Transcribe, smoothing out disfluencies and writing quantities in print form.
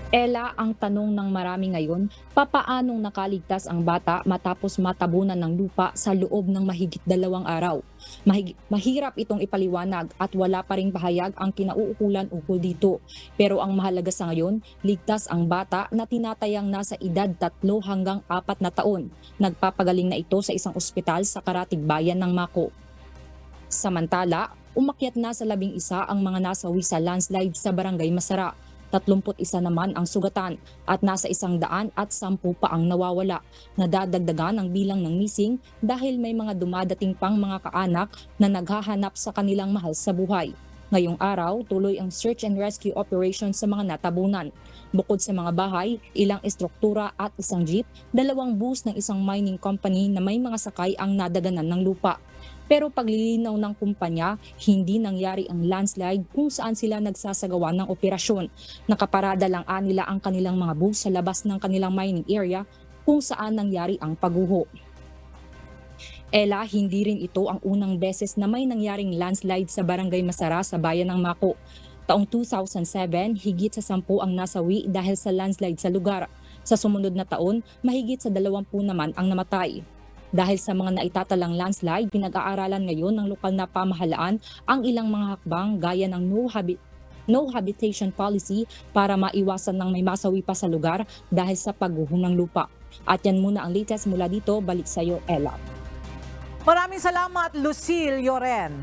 Ella, ang tanong ng marami ngayon, papaanong nakaligtas ang bata matapos matabunan ng lupa sa loob ng mahigit 2 araw? Mahirap itong ipaliwanag at wala pa ring pahayag ang kinauukulan ukol dito. Pero ang mahalaga sa ngayon, ligtas ang bata na tinatayang nasa edad 3 hanggang 4 na taon. Nagpapagaling na ito sa isang ospital sa Karatig Bayan ng Mako. Samantala, umakyat na sa 11 ang mga nasawi sa landslide sa Barangay Masara. 31 naman ang sugatan at nasa 110 pa ang nawawala. Nadadagdagan ang bilang ng missing dahil may mga dumadating pang mga kaanak na naghahanap sa kanilang mahal sa buhay. Ngayong araw, tuloy ang search and rescue operation sa mga natabunan. Bukod sa mga bahay, ilang estruktura at isang jeep, 2 bus ng isang mining company na may mga sakay ang nadaganan ng lupa. Pero paglilinaw ng kumpanya, hindi nangyari ang landslide kung saan sila nagsasagawa ng operasyon. Nakaparada lang nila ang kanilang mga bus sa labas ng kanilang mining area kung saan nangyari ang pagguho. Ella, hindi rin ito ang unang beses na may nangyaring landslide sa Barangay Masara sa bayan ng Mako. Taong 2007, higit sa 10 ang nasawi dahil sa landslide sa lugar. Sa sumunod na taon, mahigit sa 20 naman ang namatay. Dahil sa mga naitatalang landslide, pinag-aaralan ngayon ng lokal na pamahalaan ang ilang mga hakbang gaya ng no habitation policy para maiwasan ng may masawi pa sa lugar dahil sa pagguho ng lupa. At yan muna ang latest mula dito. Balik sa iyo, Ella. Maraming salamat, Lucille Lloren.